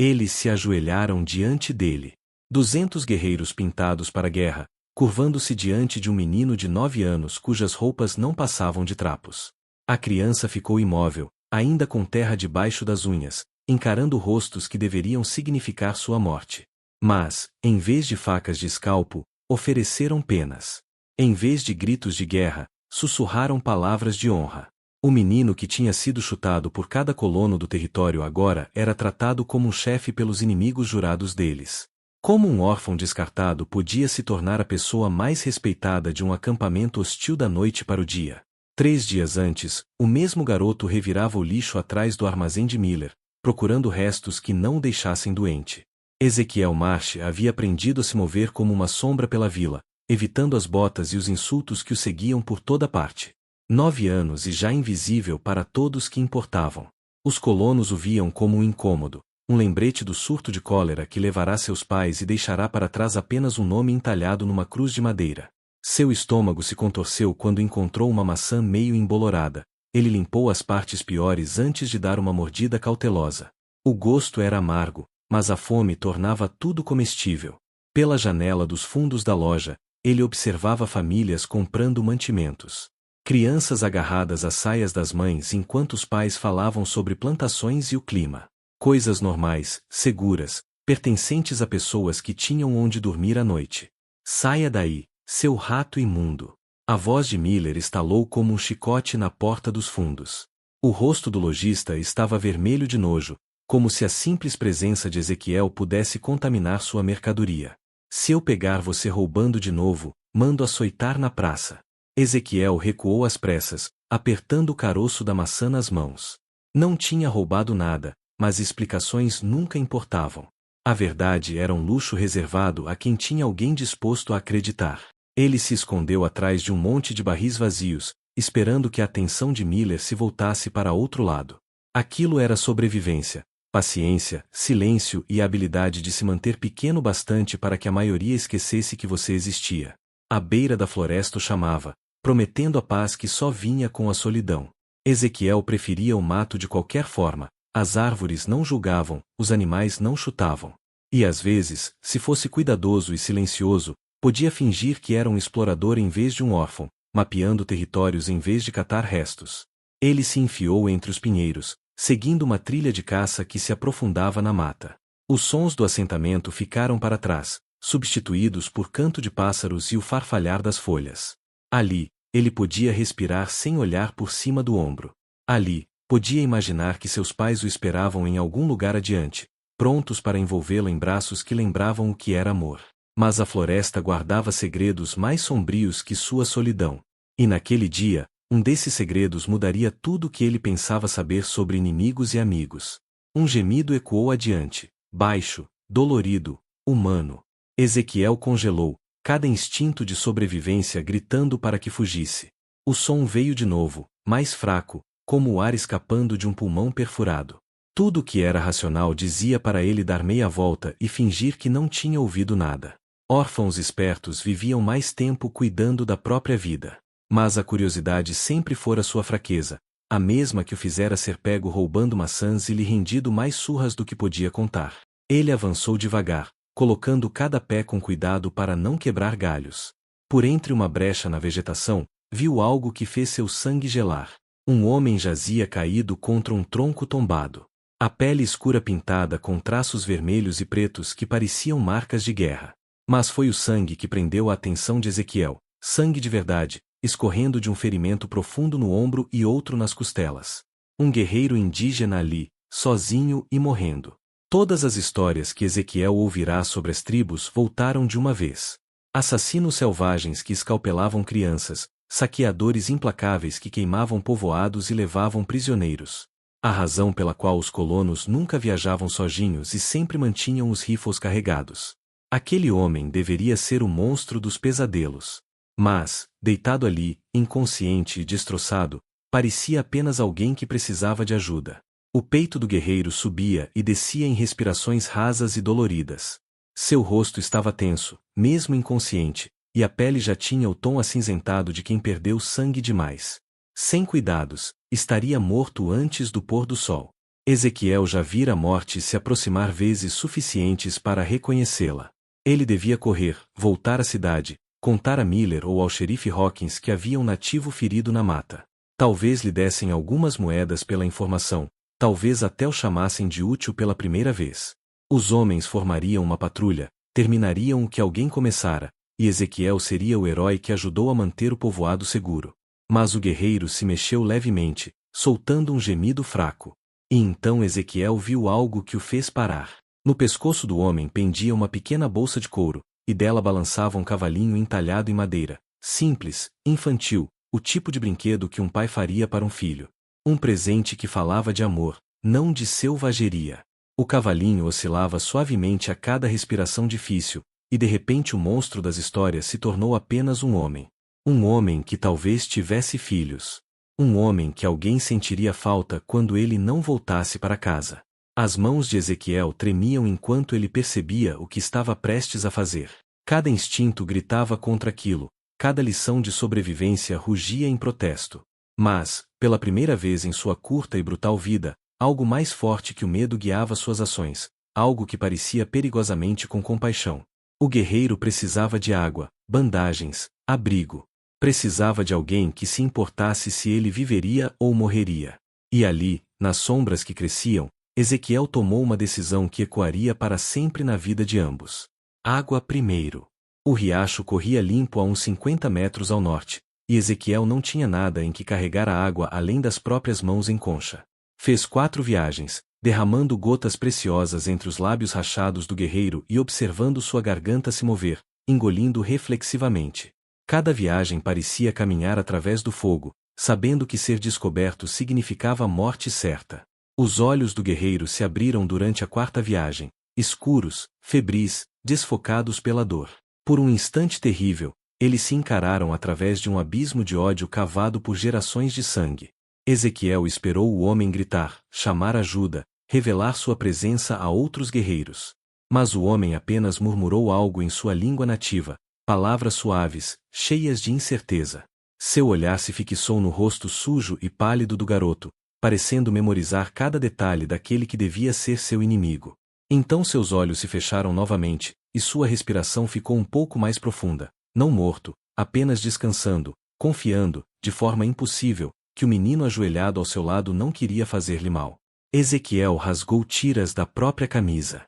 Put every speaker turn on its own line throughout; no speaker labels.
Eles se ajoelharam diante dele. 200 guerreiros pintados para a guerra, curvando-se diante de um menino de 9 anos cujas roupas não passavam de trapos. A criança ficou imóvel, ainda com terra debaixo das unhas, encarando rostos que deveriam significar sua morte. Mas, em vez de facas de escalpo, ofereceram penas. Em vez de gritos de guerra, sussurraram palavras de honra. O menino que tinha sido chutado por cada colono do território agora era tratado como um chefe pelos inimigos jurados deles. Como um órfão descartado podia se tornar a pessoa mais respeitada de um acampamento hostil da noite para o dia? 3 dias antes, o mesmo garoto revirava o lixo atrás do armazém de Miller, procurando restos que não o deixassem doente. Ezequiel Marsh havia aprendido a se mover como uma sombra pela vila, evitando as botas e os insultos que o seguiam por toda parte. 9 anos e já invisível para todos que importavam. Os colonos o viam como um incômodo, um lembrete do surto de cólera que levará seus pais e deixará para trás apenas um nome entalhado numa cruz de madeira. Seu estômago se contorceu quando encontrou uma maçã meio embolorada. Ele limpou as partes piores antes de dar uma mordida cautelosa. O gosto era amargo, mas a fome tornava tudo comestível. Pela janela dos fundos da loja, ele observava famílias comprando mantimentos. Crianças agarradas às saias das mães enquanto os pais falavam sobre plantações e o clima. Coisas normais, seguras, pertencentes a pessoas que tinham onde dormir à noite. Saia daí, seu rato imundo. A voz de Miller estalou como um chicote na porta dos fundos. O rosto do lojista estava vermelho de nojo, como se a simples presença de Ezequiel pudesse contaminar sua mercadoria. Se eu pegar você roubando de novo, mando açoitar na praça. Ezequiel recuou às pressas, apertando o caroço da maçã nas mãos. Não tinha roubado nada, mas explicações nunca importavam. A verdade era um luxo reservado a quem tinha alguém disposto a acreditar. Ele se escondeu atrás de um monte de barris vazios, esperando que a atenção de Miller se voltasse para outro lado. Aquilo era sobrevivência, paciência, silêncio e a habilidade de se manter pequeno bastante para que a maioria esquecesse que você existia. À beira da floresta o chamava, prometendo a paz que só vinha com a solidão. Ezequiel preferia o mato de qualquer forma, as árvores não julgavam, os animais não chutavam. E às vezes, se fosse cuidadoso e silencioso, podia fingir que era um explorador em vez de um órfão, mapeando territórios em vez de catar restos. Ele se enfiou entre os pinheiros, seguindo uma trilha de caça que se aprofundava na mata. Os sons do assentamento ficaram para trás, substituídos por canto de pássaros e o farfalhar das folhas. Ali, ele podia respirar sem olhar por cima do ombro. Ali, podia imaginar que seus pais o esperavam em algum lugar adiante, prontos para envolvê-lo em braços que lembravam o que era amor. Mas a floresta guardava segredos mais sombrios que sua solidão. E naquele dia, um desses segredos mudaria tudo o que ele pensava saber sobre inimigos e amigos. Um gemido ecoou adiante, baixo, dolorido, humano. Ezequiel congelou, cada instinto de sobrevivência gritando para que fugisse. O som veio de novo, mais fraco, como o ar escapando de um pulmão perfurado. Tudo o que era racional dizia para ele dar meia volta e fingir que não tinha ouvido nada. Órfãos espertos viviam mais tempo cuidando da própria vida. Mas a curiosidade sempre fora sua fraqueza, a mesma que o fizera ser pego roubando maçãs e lhe rendido mais surras do que podia contar. Ele avançou devagar, colocando cada pé com cuidado para não quebrar galhos. Por entre uma brecha na vegetação, viu algo que fez seu sangue gelar. Um homem jazia caído contra um tronco tombado. A pele escura pintada com traços vermelhos e pretos que pareciam marcas de guerra. Mas foi o sangue que prendeu a atenção de Ezequiel, sangue de verdade, escorrendo de um ferimento profundo no ombro e outro nas costelas. Um guerreiro indígena ali, sozinho e morrendo. Todas as histórias que Ezequiel ouvirá sobre as tribos voltaram de uma vez. Assassinos selvagens que escalpelavam crianças, saqueadores implacáveis que queimavam povoados e levavam prisioneiros. A razão pela qual os colonos nunca viajavam sozinhos e sempre mantinham os rifles carregados. Aquele homem deveria ser o monstro dos pesadelos. Mas, deitado ali, inconsciente e destroçado, parecia apenas alguém que precisava de ajuda. O peito do guerreiro subia e descia em respirações rasas e doloridas. Seu rosto estava tenso, mesmo inconsciente, e a pele já tinha o tom acinzentado de quem perdeu sangue demais. Sem cuidados, estaria morto antes do pôr do sol. Ezequiel já vira a morte se aproximar vezes suficientes para reconhecê-la. Ele devia correr, voltar à cidade, contar a Miller ou ao xerife Hawkins que havia um nativo ferido na mata. Talvez lhe dessem algumas moedas pela informação, talvez até o chamassem de útil pela primeira vez. Os homens formariam uma patrulha, terminariam o que alguém começara, e Ezequiel seria o herói que ajudou a manter o povoado seguro. Mas o guerreiro se mexeu levemente, soltando um gemido fraco. E então Ezequiel viu algo que o fez parar. No pescoço do homem pendia uma pequena bolsa de couro, e dela balançava um cavalinho entalhado em madeira, simples, infantil, o tipo de brinquedo que um pai faria para um filho. Um presente que falava de amor, não de selvageria. O cavalinho oscilava suavemente a cada respiração difícil, e de repente o monstro das histórias se tornou apenas um homem. Um homem que talvez tivesse filhos. Um homem que alguém sentiria falta quando ele não voltasse para casa. As mãos de Ezequiel tremiam enquanto ele percebia o que estava prestes a fazer. Cada instinto gritava contra aquilo, cada lição de sobrevivência rugia em protesto. Mas, pela primeira vez em sua curta e brutal vida, algo mais forte que o medo guiava suas ações, algo que parecia perigosamente com compaixão. O guerreiro precisava de água, bandagens, abrigo. Precisava de alguém que se importasse se ele viveria ou morreria. E ali, nas sombras que cresciam, Ezequiel tomou uma decisão que ecoaria para sempre na vida de ambos. Água primeiro. O riacho corria limpo a uns 50 metros ao norte, e Ezequiel não tinha nada em que carregar a água além das próprias mãos em concha. Fez 4 viagens, derramando gotas preciosas entre os lábios rachados do guerreiro e observando sua garganta se mover, engolindo reflexivamente. Cada viagem parecia caminhar através do fogo, sabendo que ser descoberto significava a morte certa. Os olhos do guerreiro se abriram durante a 4ª viagem, escuros, febris, desfocados pela dor. Por um instante terrível, eles se encararam através de um abismo de ódio cavado por gerações de sangue. Ezequiel esperou o homem gritar, chamar ajuda, revelar sua presença a outros guerreiros. Mas o homem apenas murmurou algo em sua língua nativa, palavras suaves, cheias de incerteza. Seu olhar se fixou no rosto sujo e pálido do garoto, parecendo memorizar cada detalhe daquele que devia ser seu inimigo. Então seus olhos se fecharam novamente, e sua respiração ficou um pouco mais profunda, não morto, apenas descansando, confiando, de forma impossível, que o menino ajoelhado ao seu lado não queria fazer-lhe mal. Ezequiel rasgou tiras da própria camisa.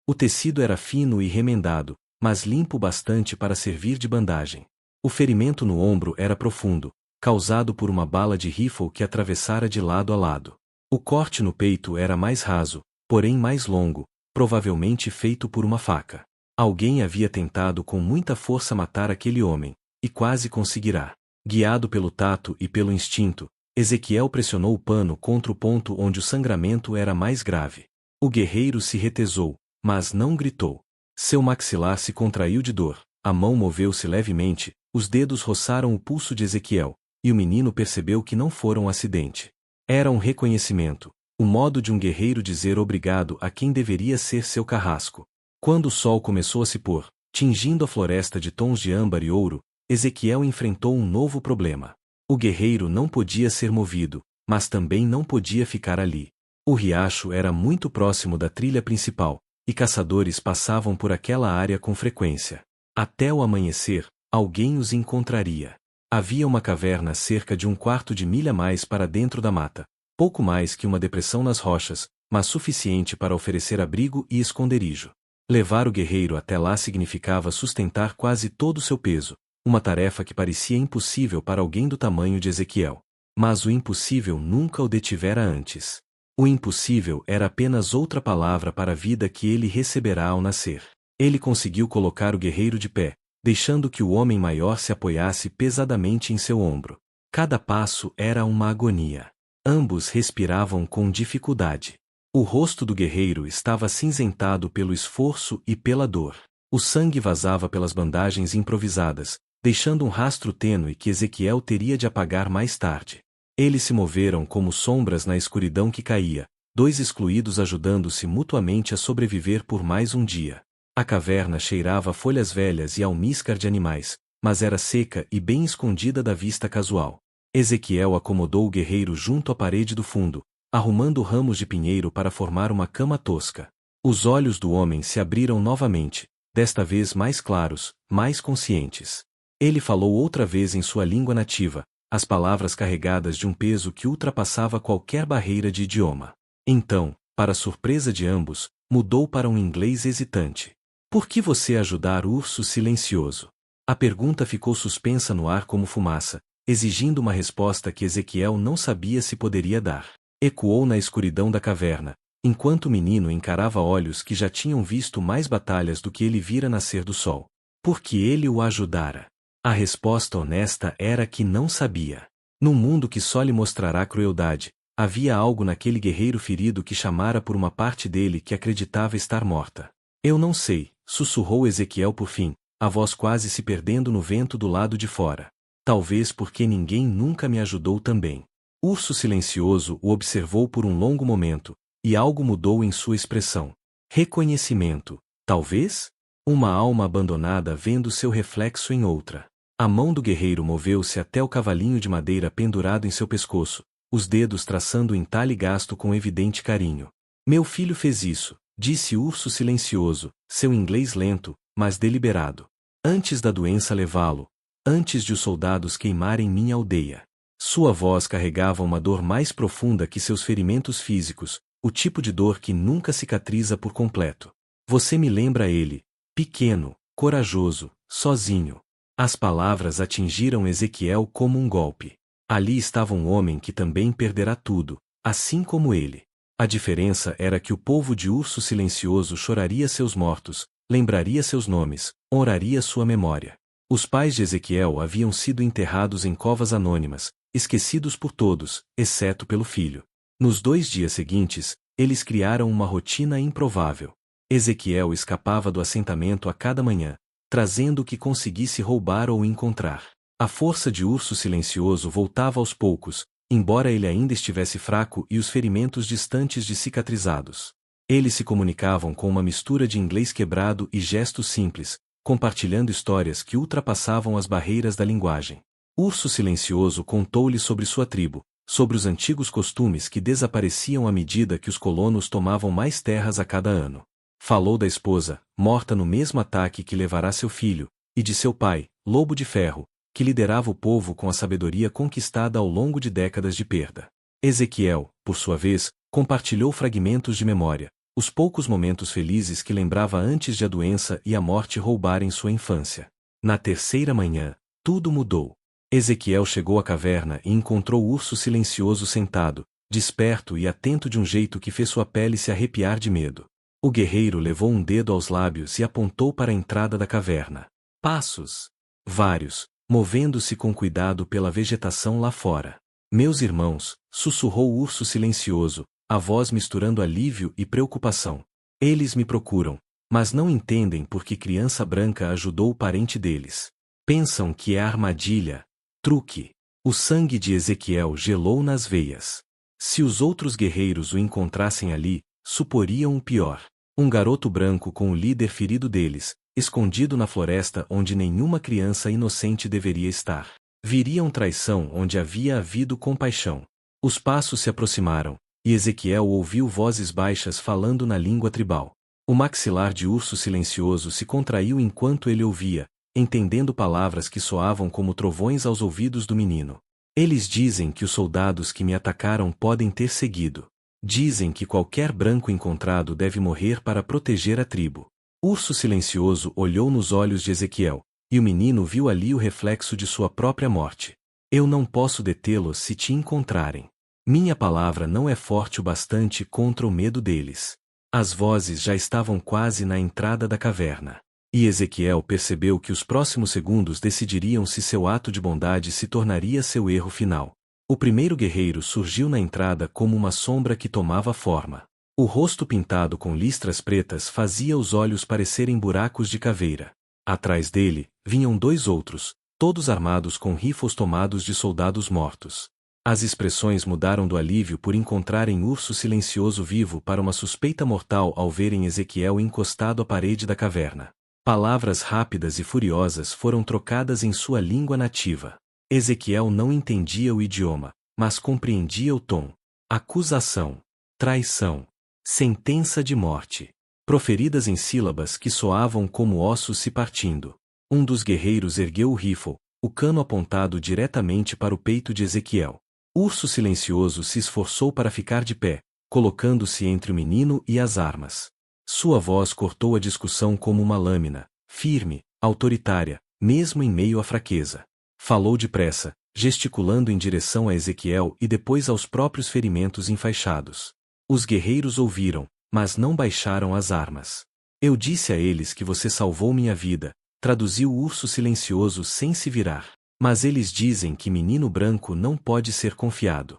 O tecido era fino e remendado, mas limpo bastante para servir de bandagem. O ferimento no ombro era profundo, causado por uma bala de rifle que atravessara de lado a lado. O corte no peito era mais raso, porém mais longo, provavelmente feito por uma faca. Alguém havia tentado com muita força matar aquele homem, e quase conseguirá. Guiado pelo tato e pelo instinto, Ezequiel pressionou o pano contra o ponto onde o sangramento era mais grave. O guerreiro se retesou, mas não gritou. Seu maxilar se contraiu de dor, a mão moveu-se levemente, os dedos roçaram o pulso de Ezequiel, e o menino percebeu que não fora um acidente. Era um reconhecimento, o modo de um guerreiro dizer obrigado a quem deveria ser seu carrasco. Quando o sol começou a se pôr, tingindo a floresta de tons de âmbar e ouro, Ezequiel enfrentou um novo problema. O guerreiro não podia ser movido, mas também não podia ficar ali. O riacho era muito próximo da trilha principal, e caçadores passavam por aquela área com frequência. Até o amanhecer, alguém os encontraria. Havia uma caverna cerca de 1/4 de milha mais para dentro da mata, pouco mais que uma depressão nas rochas, mas suficiente para oferecer abrigo e esconderijo. Levar o guerreiro até lá significava sustentar quase todo o seu peso, uma tarefa que parecia impossível para alguém do tamanho de Ezequiel. Mas o impossível nunca o detivera antes. O impossível era apenas outra palavra para a vida que ele receberá ao nascer. Ele conseguiu colocar o guerreiro de pé, deixando que o homem maior se apoiasse pesadamente em seu ombro. Cada passo era uma agonia. Ambos respiravam com dificuldade. O rosto do guerreiro estava acinzentado pelo esforço e pela dor. O sangue vazava pelas bandagens improvisadas, deixando um rastro tênue que Ezequiel teria de apagar mais tarde. Eles se moveram como sombras na escuridão que caía, 2 excluídos ajudando-se mutuamente a sobreviver por mais um dia. A caverna cheirava a folhas velhas e almíscar de animais, mas era seca e bem escondida da vista casual. Ezequiel acomodou o guerreiro junto à parede do fundo, arrumando ramos de pinheiro para formar uma cama tosca. Os olhos do homem se abriram novamente, desta vez mais claros, mais conscientes. Ele falou outra vez em sua língua nativa, as palavras carregadas de um peso que ultrapassava qualquer barreira de idioma. Então, para surpresa de ambos, mudou para um inglês hesitante. Por que você ajudar o urso silencioso? A pergunta ficou suspensa no ar como fumaça, exigindo uma resposta que Ezequiel não sabia se poderia dar. Ecoou na escuridão da caverna, enquanto o menino encarava olhos que já tinham visto mais batalhas do que ele vira nascer do sol. Porque ele o ajudara. A resposta honesta era que não sabia. Num mundo que só lhe mostrará crueldade, havia algo naquele guerreiro ferido que chamara por uma parte dele que acreditava estar morta. Eu não sei, sussurrou Ezequiel por fim, a voz quase se perdendo no vento do lado de fora. Talvez porque ninguém nunca me ajudou também. Urso Silencioso o observou por um longo momento, e algo mudou em sua expressão. Reconhecimento, talvez? Uma alma abandonada vendo seu reflexo em outra. A mão do guerreiro moveu-se até o cavalinho de madeira pendurado em seu pescoço, os dedos traçando o entalhe gasto com evidente carinho. Meu filho fez isso, disse o Urso Silencioso, seu inglês lento, mas deliberado. Antes da doença levá-lo, antes de os soldados queimarem minha aldeia. Sua voz carregava uma dor mais profunda que seus ferimentos físicos, o tipo de dor que nunca cicatriza por completo. Você me lembra ele, pequeno, corajoso, sozinho. As palavras atingiram Ezequiel como um golpe. Ali estava um homem que também perderá tudo, assim como ele. A diferença era que o povo de Urso Silencioso choraria seus mortos, lembraria seus nomes, honraria sua memória. Os pais de Ezequiel haviam sido enterrados em covas anônimas, esquecidos por todos, exceto pelo filho. Nos 2 dias seguintes, eles criaram uma rotina improvável. Ezequiel escapava do assentamento a cada manhã, trazendo o que conseguisse roubar ou encontrar. A força de Urso Silencioso voltava aos poucos, embora ele ainda estivesse fraco e os ferimentos distantes de cicatrizados. Eles se comunicavam com uma mistura de inglês quebrado e gestos simples, compartilhando histórias que ultrapassavam as barreiras da linguagem. Urso Silencioso contou-lhe sobre sua tribo, sobre os antigos costumes que desapareciam à medida que os colonos tomavam mais terras a cada ano. Falou da esposa, morta no mesmo ataque que levará seu filho, e de seu pai, Lobo de Ferro, que liderava o povo com a sabedoria conquistada ao longo de décadas de perda. Ezequiel, por sua vez, compartilhou fragmentos de memória, os poucos momentos felizes que lembrava antes de a doença e a morte roubarem sua infância. Na terceira manhã, tudo mudou. Ezequiel chegou à caverna e encontrou o Urso Silencioso sentado, desperto e atento de um jeito que fez sua pele se arrepiar de medo. O guerreiro levou um dedo aos lábios e apontou para a entrada da caverna. Passos. Vários, movendo-se com cuidado pela vegetação lá fora. Meus irmãos, sussurrou o Urso Silencioso, a voz misturando alívio e preocupação. Eles me procuram, mas não entendem por que Criança Branca ajudou o parente deles. Pensam que é armadilha, truque. O sangue de Ezequiel gelou nas veias. Se os outros guerreiros o encontrassem ali, suporiam o pior. Um garoto branco com o líder ferido deles, escondido na floresta onde nenhuma criança inocente deveria estar. Viriam traição onde havia havido compaixão. Os passos se aproximaram, e Ezequiel ouviu vozes baixas falando na língua tribal. O maxilar de Urso Silencioso se contraiu enquanto ele ouvia, entendendo palavras que soavam como trovões aos ouvidos do menino. Eles dizem que os soldados que me atacaram podem ter seguido. Dizem que qualquer branco encontrado deve morrer para proteger a tribo. Urso Silencioso olhou nos olhos de Ezequiel, e o menino viu ali o reflexo de sua própria morte. Eu não posso detê-los se te encontrarem. Minha palavra não é forte o bastante contra o medo deles. As vozes já estavam quase na entrada da caverna. E Ezequiel percebeu que os próximos segundos decidiriam se seu ato de bondade se tornaria seu erro final. O primeiro guerreiro surgiu na entrada como uma sombra que tomava forma. O rosto pintado com listras pretas fazia os olhos parecerem buracos de caveira. Atrás dele, vinham 2 outros, todos armados com rifles tomados de soldados mortos. As expressões mudaram do alívio por encontrarem Urso Silencioso vivo para uma suspeita mortal ao verem Ezequiel encostado à parede da caverna. Palavras rápidas e furiosas foram trocadas em sua língua nativa. Ezequiel não entendia o idioma, mas compreendia o tom. acusação, traição, sentença de morte, proferidas em sílabas que soavam como ossos se partindo. Um dos guerreiros ergueu o rifle, o cano apontado diretamente para o peito de Ezequiel. Urso Silencioso se esforçou para ficar de pé, colocando-se entre o menino e as armas. Sua voz cortou a discussão como uma lâmina, firme, autoritária, mesmo em meio à fraqueza. Falou depressa, gesticulando em direção a Ezequiel e depois aos próprios ferimentos enfaixados. Os guerreiros ouviram, mas não baixaram as armas. Eu disse a eles que você salvou minha vida, traduziu o Urso Silencioso sem se virar. Mas eles dizem que menino branco não pode ser confiado.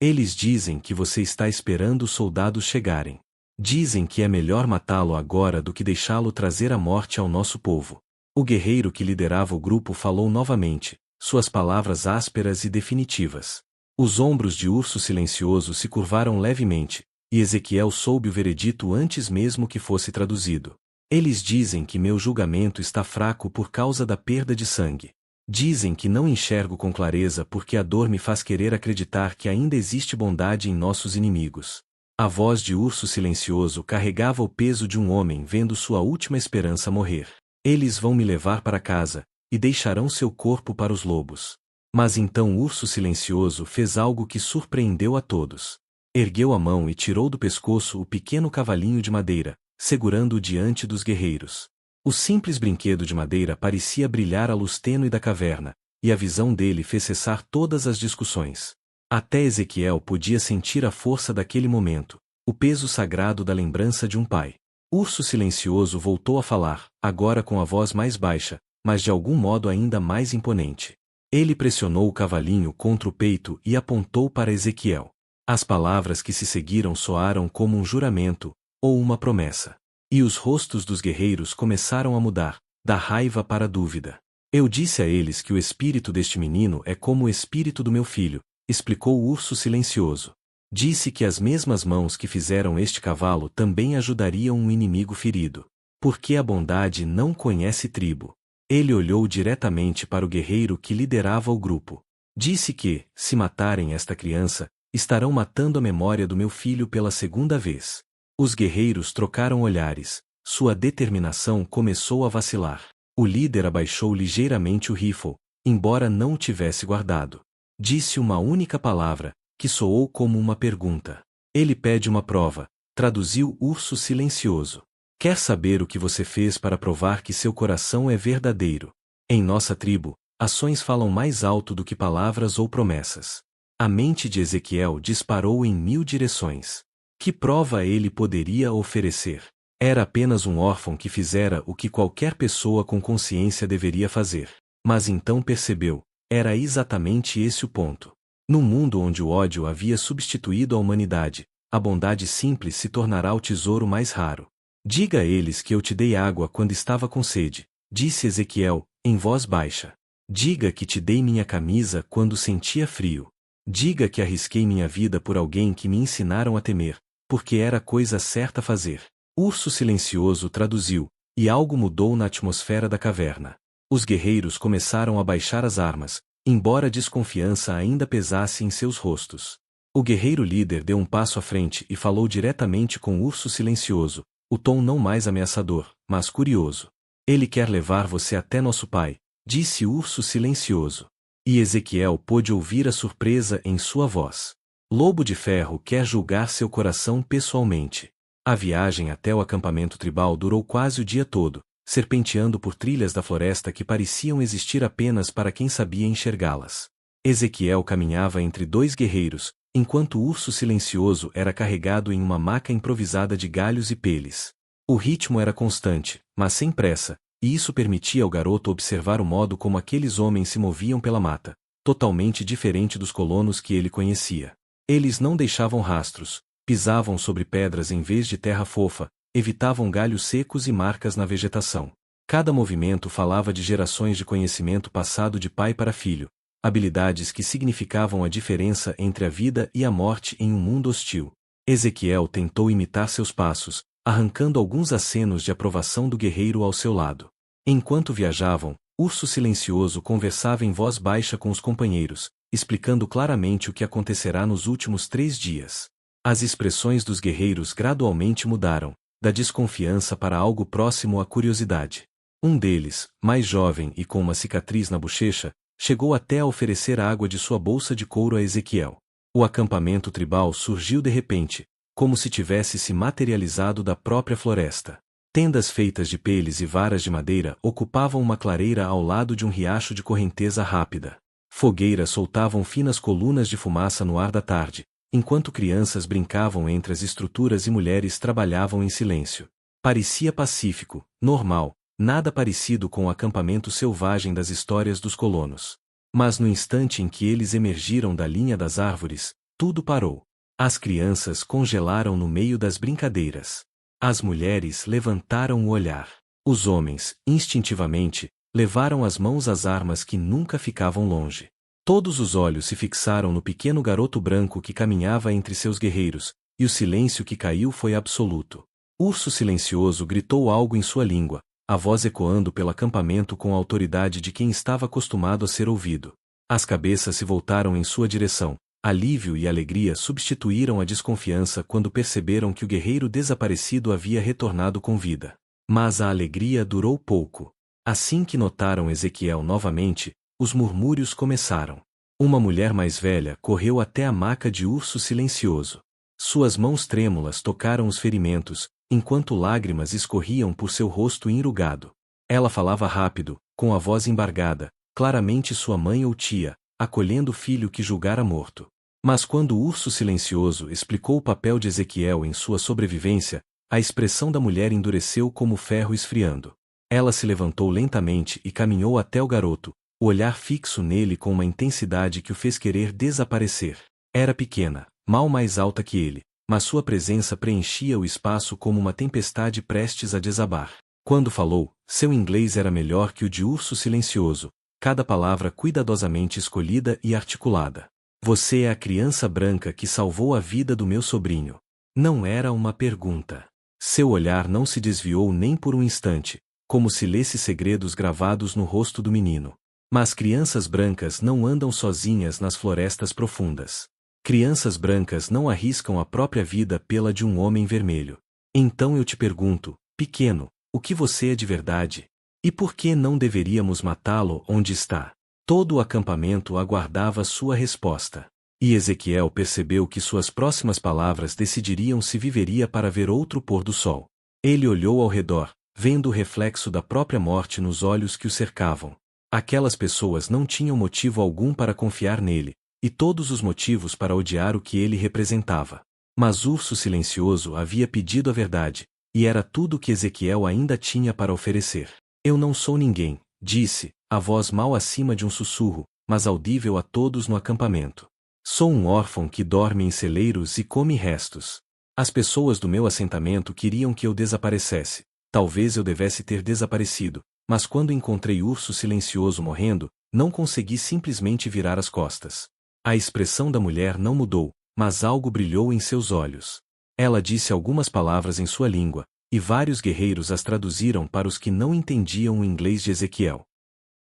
Eles dizem que você está esperando os soldados chegarem. Dizem que é melhor matá-lo agora do que deixá-lo trazer a morte ao nosso povo. O guerreiro que liderava o grupo falou novamente, suas palavras ásperas e definitivas. Os ombros de Urso Silencioso se curvaram levemente, e Ezequiel soube o veredito antes mesmo que fosse traduzido. Eles dizem que meu julgamento está fraco por causa da perda de sangue. Dizem que não enxergo com clareza porque a dor me faz querer acreditar que ainda existe bondade em nossos inimigos. A voz de Urso Silencioso carregava o peso de um homem vendo sua última esperança morrer. Eles vão me levar para casa, e deixarão seu corpo para os lobos. Mas então Urso Silencioso fez algo que surpreendeu a todos. Ergueu a mão e tirou do pescoço o pequeno cavalinho de madeira, segurando-o diante dos guerreiros. O simples brinquedo de madeira parecia brilhar à luz tênue da caverna, e a visão dele fez cessar todas as discussões. Até Ezequiel podia sentir a força daquele momento, o peso sagrado da lembrança de um pai. Urso Silencioso voltou a falar, agora com a voz mais baixa, mas de algum modo ainda mais imponente. Ele pressionou o cavalinho contra o peito e apontou para Ezequiel. As palavras que se seguiram soaram como um juramento, ou uma promessa. E os rostos dos guerreiros começaram a mudar, da raiva para a dúvida. Eu disse a eles que o espírito deste menino é como o espírito do meu filho, explicou o Urso Silencioso. Disse que as mesmas mãos que fizeram este cavalo também ajudariam um inimigo ferido. Porque a bondade não conhece tribo. Ele olhou diretamente para o guerreiro que liderava o grupo. Disse que, se matarem esta criança, estarão matando a memória do meu filho pela segunda vez. Os guerreiros trocaram olhares, sua determinação começou a vacilar. O líder abaixou ligeiramente o rifle, embora não o tivesse guardado. Disse uma única palavra, que soou como uma pergunta. Ele pede uma prova, traduziu Urso Silencioso. Quer saber o que você fez para provar que seu coração é verdadeiro? Em nossa tribo, ações falam mais alto do que palavras ou promessas. A mente de Ezequiel disparou em 1000 direções. Que prova ele poderia oferecer? Era apenas um órfão que fizera o que qualquer pessoa com consciência deveria fazer. Mas então percebeu, era exatamente esse o ponto. No mundo onde o ódio havia substituído a humanidade, a bondade simples se tornará o tesouro mais raro. Diga a eles que eu te dei água quando estava com sede, disse Ezequiel, em voz baixa. Diga que te dei minha camisa quando sentia frio. Diga que arrisquei minha vida por alguém que me ensinaram a temer, porque era a coisa certa a fazer. Urso Silencioso traduziu, e algo mudou na atmosfera da caverna. Os guerreiros começaram a baixar as armas, embora a desconfiança ainda pesasse em seus rostos. O guerreiro líder deu um passo à frente e falou diretamente com o Urso Silencioso, o tom não mais ameaçador, mas curioso. Ele quer levar você até nosso pai, disse o Urso Silencioso. E Ezequiel pôde ouvir a surpresa em sua voz. Lobo de Ferro quer julgar seu coração pessoalmente. A viagem até o acampamento tribal durou quase o dia todo, serpenteando por trilhas da floresta que pareciam existir apenas para quem sabia enxergá-las. Ezequiel caminhava entre dois guerreiros, enquanto o Urso Silencioso era carregado em uma maca improvisada de galhos e peles. O ritmo era constante, mas sem pressa, e isso permitia ao garoto observar o modo como aqueles homens se moviam pela mata, totalmente diferente dos colonos que ele conhecia. Eles não deixavam rastros, pisavam sobre pedras em vez de terra fofa, evitavam galhos secos e marcas na vegetação. Cada movimento falava de gerações de conhecimento passado de pai para filho, habilidades que significavam a diferença entre a vida e a morte em um mundo hostil. Ezequiel tentou imitar seus passos, arrancando alguns acenos de aprovação do guerreiro ao seu lado. Enquanto viajavam, Urso Silencioso conversava em voz baixa com os companheiros, explicando claramente o que acontecerá nos últimos 3 dias. As expressões dos guerreiros gradualmente mudaram, da desconfiança para algo próximo à curiosidade. Um deles, mais jovem e com uma cicatriz na bochecha, chegou até a oferecer água de sua bolsa de couro a Ezequiel. O acampamento tribal surgiu de repente, como se tivesse se materializado da própria floresta. Tendas feitas de peles e varas de madeira ocupavam uma clareira ao lado de um riacho de correnteza rápida. Fogueiras soltavam finas colunas de fumaça no ar da tarde, enquanto crianças brincavam entre as estruturas e mulheres trabalhavam em silêncio. Parecia pacífico, normal, nada parecido com o acampamento selvagem das histórias dos colonos. Mas no instante em que eles emergiram da linha das árvores, tudo parou. As crianças congelaram no meio das brincadeiras. As mulheres levantaram o olhar. Os homens, instintivamente, levaram as mãos às armas que nunca ficavam longe. Todos os olhos se fixaram no pequeno garoto branco que caminhava entre seus guerreiros, e o silêncio que caiu foi absoluto. Urso Silencioso gritou algo em sua língua, a voz ecoando pelo acampamento com a autoridade de quem estava acostumado a ser ouvido. As cabeças se voltaram em sua direção. Alívio e alegria substituíram a desconfiança quando perceberam que o guerreiro desaparecido havia retornado com vida. Mas a alegria durou pouco. Assim que notaram Ezequiel novamente, os murmúrios começaram. Uma mulher mais velha correu até a maca de Urso Silencioso. Suas mãos trêmulas tocaram os ferimentos, enquanto lágrimas escorriam por seu rosto enrugado. Ela falava rápido, com a voz embargada, claramente sua mãe ou tia, acolhendo o filho que julgara morto. Mas quando o Urso Silencioso explicou o papel de Ezequiel em sua sobrevivência, a expressão da mulher endureceu como ferro esfriando. Ela se levantou lentamente e caminhou até o garoto, o olhar fixo nele com uma intensidade que o fez querer desaparecer. Era pequena, mal mais alta que ele, mas sua presença preenchia o espaço como uma tempestade prestes a desabar. Quando falou, seu inglês era melhor que o de Urso Silencioso, cada palavra cuidadosamente escolhida e articulada. Você é a criança branca que salvou a vida do meu sobrinho. Não era uma pergunta. Seu olhar não se desviou nem por um instante, como se lesse segredos gravados no rosto do menino. Mas crianças brancas não andam sozinhas nas florestas profundas. Crianças brancas não arriscam a própria vida pela de um homem vermelho. Então eu te pergunto, pequeno, o que você é de verdade? E por que não deveríamos matá-lo onde está? Todo o acampamento aguardava sua resposta. E Ezequiel percebeu que suas próximas palavras decidiriam se viveria para ver outro pôr do sol. Ele olhou ao redor, vendo o reflexo da própria morte nos olhos que o cercavam. Aquelas pessoas não tinham motivo algum para confiar nele, e todos os motivos para odiar o que ele representava. Mas Urso Silencioso havia pedido a verdade, e era tudo o que Ezequiel ainda tinha para oferecer. Eu não sou ninguém, disse, a voz mal acima de um sussurro, mas audível a todos no acampamento. Sou um órfão que dorme em celeiros e come restos. As pessoas do meu assentamento queriam que eu desaparecesse. Talvez eu devesse ter desaparecido, mas quando encontrei Urso Silencioso morrendo, não consegui simplesmente virar as costas. A expressão da mulher não mudou, mas algo brilhou em seus olhos. Ela disse algumas palavras em sua língua, e vários guerreiros as traduziram para os que não entendiam o inglês de Ezequiel.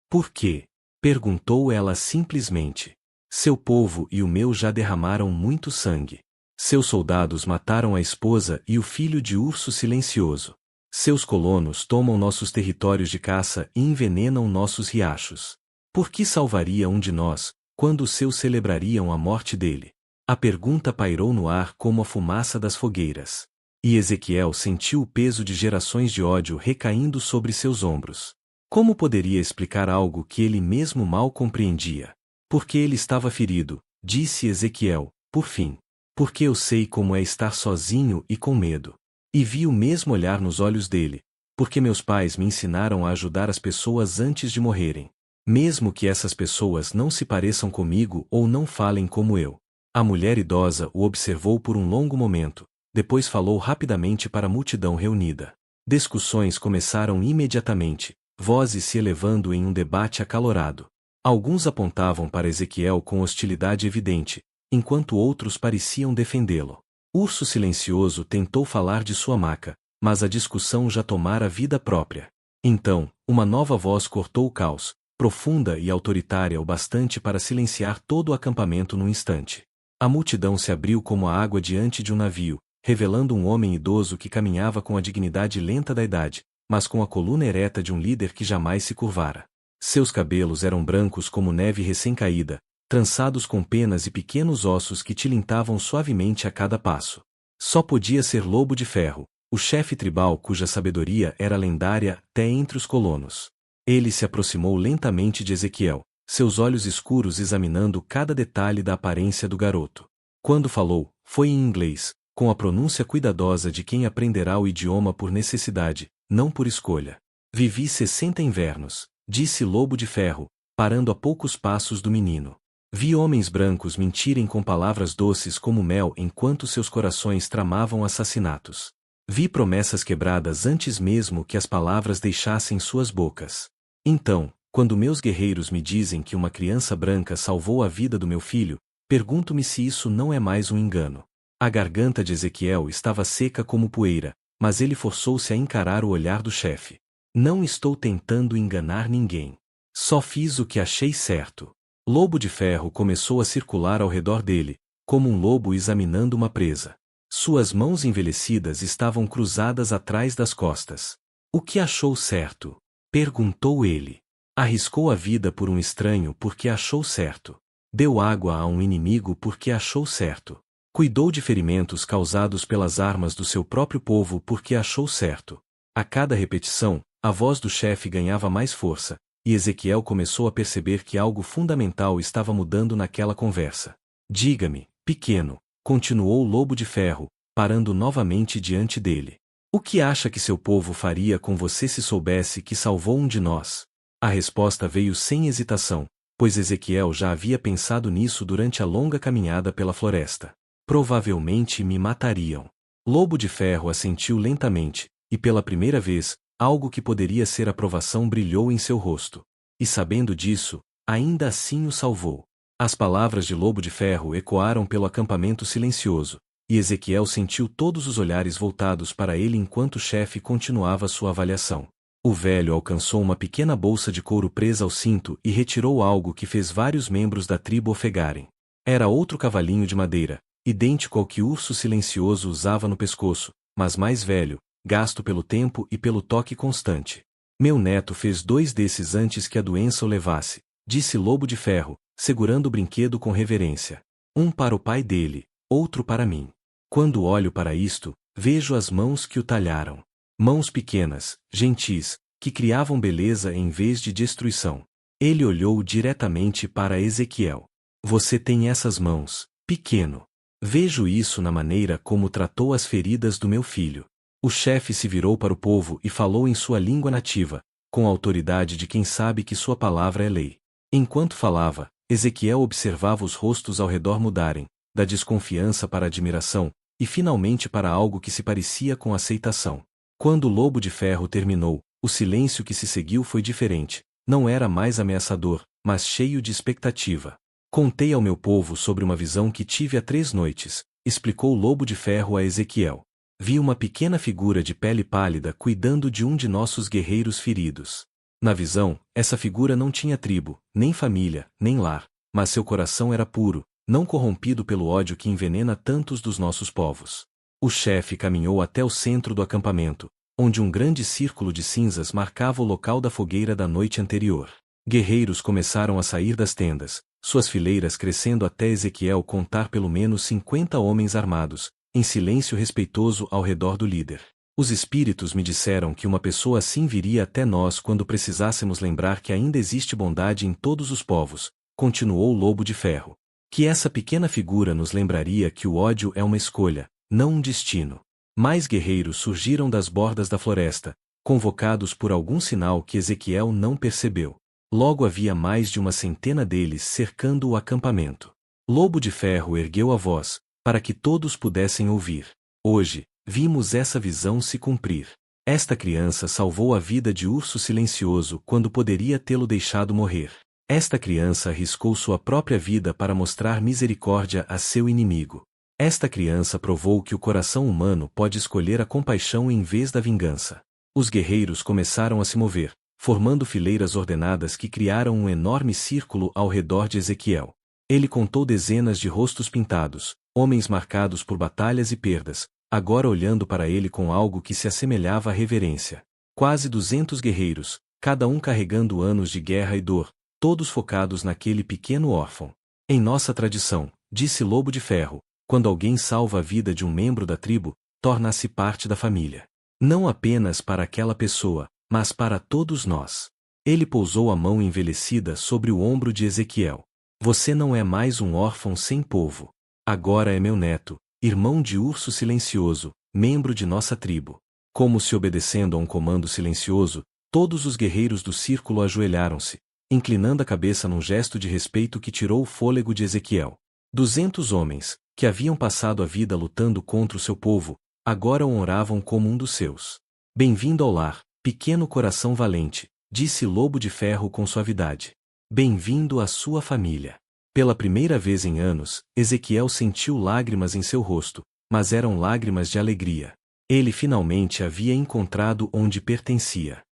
Por quê? Perguntou ela simplesmente. Seu povo e o meu já derramaram muito sangue. Seus soldados mataram a esposa e o filho de Urso Silencioso. Seus colonos tomam nossos territórios de caça e envenenam nossos riachos. Por que salvaria um de nós, quando os seus celebrariam a morte dele? A pergunta pairou no ar como a fumaça das fogueiras. E Ezequiel sentiu o peso de gerações de ódio recaindo sobre seus ombros. Como poderia explicar algo que ele mesmo mal compreendia? Porque ele estava ferido, disse Ezequiel, por fim. Porque eu sei como é estar sozinho e com medo. E vi o mesmo olhar nos olhos dele. Porque meus pais me ensinaram a ajudar as pessoas antes de morrerem. Mesmo que essas pessoas não se pareçam comigo ou não falem como eu. A mulher idosa o observou por um longo momento. Depois falou rapidamente para a multidão reunida. Discussões começaram imediatamente, vozes se elevando em um debate acalorado. Alguns apontavam para Ezequiel com hostilidade evidente, enquanto outros pareciam defendê-lo. Urso Silencioso tentou falar de sua maca, mas a discussão já tomara vida própria. Então, uma nova voz cortou o caos, profunda e autoritária o bastante para silenciar todo o acampamento num instante. A multidão se abriu como a água diante de um navio, revelando um homem idoso que caminhava com a dignidade lenta da idade, mas com a coluna ereta de um líder que jamais se curvara. Seus cabelos eram brancos como neve recém-caída, trançados com penas e pequenos ossos que tilintavam suavemente a cada passo. Só podia ser Lobo de Ferro, o chefe tribal cuja sabedoria era lendária até entre os colonos. Ele se aproximou lentamente de Ezequiel, seus olhos escuros examinando cada detalhe da aparência do garoto. Quando falou, foi em inglês, com a pronúncia cuidadosa de quem aprenderá o idioma por necessidade, não por escolha. Vivi 60 invernos, disse Lobo de Ferro, parando a poucos passos do menino. Vi homens brancos mentirem com palavras doces como mel enquanto seus corações tramavam assassinatos. Vi promessas quebradas antes mesmo que as palavras deixassem suas bocas. Então, quando meus guerreiros me dizem que uma criança branca salvou a vida do meu filho, pergunto-me se isso não é mais um engano. A garganta de Ezequiel estava seca como poeira, mas ele forçou-se a encarar o olhar do chefe. Não estou tentando enganar ninguém. Só fiz o que achei certo. Lobo de Ferro começou a circular ao redor dele, como um lobo examinando uma presa. Suas mãos envelhecidas estavam cruzadas atrás das costas. O que achou certo? Perguntou ele. Arriscou a vida por um estranho porque achou certo. Deu água a um inimigo porque achou certo. Cuidou de ferimentos causados pelas armas do seu próprio povo porque achou certo. A cada repetição, a voz do chefe ganhava mais força, e Ezequiel começou a perceber que algo fundamental estava mudando naquela conversa. Diga-me, pequeno, continuou o Lobo de Ferro, parando novamente diante dele. O que acha que seu povo faria com você se soubesse que salvou um de nós? A resposta veio sem hesitação, pois Ezequiel já havia pensado nisso durante a longa caminhada pela floresta. Provavelmente me matariam. Lobo de Ferro assentiu lentamente, e pela primeira vez, algo que poderia ser aprovação brilhou em seu rosto. E sabendo disso, ainda assim o salvou. As palavras de Lobo de Ferro ecoaram pelo acampamento silencioso, e Ezequiel sentiu todos os olhares voltados para ele enquanto o chefe continuava sua avaliação. O velho alcançou uma pequena bolsa de couro presa ao cinto e retirou algo que fez vários membros da tribo ofegarem. Era outro cavalinho de madeira, idêntico ao que o urso silencioso usava no pescoço, mas mais velho, gasto pelo tempo e pelo toque constante. Meu neto fez 2 desses antes que a doença o levasse, disse Lobo de Ferro, segurando o brinquedo com reverência. Um para o pai dele, outro para mim. Quando olho para isto, vejo as mãos que o talharam. Mãos pequenas, gentis, que criavam beleza em vez de destruição. Ele olhou diretamente para Ezequiel. Você tem essas mãos, pequeno. Vejo isso na maneira como tratou as feridas do meu filho. O chefe se virou para o povo e falou em sua língua nativa, com a autoridade de quem sabe que sua palavra é lei. Enquanto falava, Ezequiel observava os rostos ao redor mudarem, da desconfiança para a admiração, e finalmente para algo que se parecia com aceitação. Quando o Lobo de Ferro terminou, o silêncio que se seguiu foi diferente, não era mais ameaçador, mas cheio de expectativa. Contei ao meu povo sobre uma visão que tive há 3 noites, explicou o Lobo de Ferro a Ezequiel. Vi uma pequena figura de pele pálida cuidando de um de nossos guerreiros feridos. Na visão, essa figura não tinha tribo, nem família, nem lar, mas seu coração era puro, não corrompido pelo ódio que envenena tantos dos nossos povos. O chefe caminhou até o centro do acampamento, onde um grande círculo de cinzas marcava o local da fogueira da noite anterior. Guerreiros começaram a sair das tendas, suas fileiras crescendo até Ezequiel contar pelo menos 50 homens armados, em silêncio respeitoso ao redor do líder. Os espíritos me disseram que uma pessoa assim viria até nós quando precisássemos lembrar que ainda existe bondade em todos os povos, continuou o Lobo de Ferro. Que essa pequena figura nos lembraria que o ódio é uma escolha, não um destino. Mais guerreiros surgiram das bordas da floresta, convocados por algum sinal que Ezequiel não percebeu. Logo havia mais de 100 deles cercando o acampamento. Lobo de Ferro ergueu a voz, para que todos pudessem ouvir. Hoje, vimos essa visão se cumprir. Esta criança salvou a vida de Urso Silencioso quando poderia tê-lo deixado morrer. Esta criança arriscou sua própria vida para mostrar misericórdia a seu inimigo. Esta criança provou que o coração humano pode escolher a compaixão em vez da vingança. Os guerreiros começaram a se mover, formando fileiras ordenadas que criaram um enorme círculo ao redor de Ezequiel. Ele contou dezenas de rostos pintados, homens marcados por batalhas e perdas, agora olhando para ele com algo que se assemelhava à reverência. Quase 200 guerreiros, cada um carregando anos de guerra e dor, todos focados naquele pequeno órfão. Em nossa tradição, disse Lobo de Ferro, quando alguém salva a vida de um membro da tribo, torna-se parte da família. Não apenas para aquela pessoa, mas para todos nós. Ele pousou a mão envelhecida sobre o ombro de Ezequiel. Você não é mais um órfão sem povo. Agora é meu neto, irmão de urso silencioso, membro de nossa tribo. Como se obedecendo a um comando silencioso, todos os guerreiros do círculo ajoelharam-se, inclinando a cabeça num gesto de respeito que tirou o fôlego de Ezequiel. 200 homens, que haviam passado a vida lutando contra o seu povo, agora o honravam como um dos seus. Bem-vindo ao lar, pequeno coração valente, disse Lobo de Ferro com suavidade. Bem-vindo à sua família. Pela primeira vez em anos, Ezequiel sentiu lágrimas em seu rosto, mas eram lágrimas de alegria. Ele finalmente havia encontrado onde pertencia.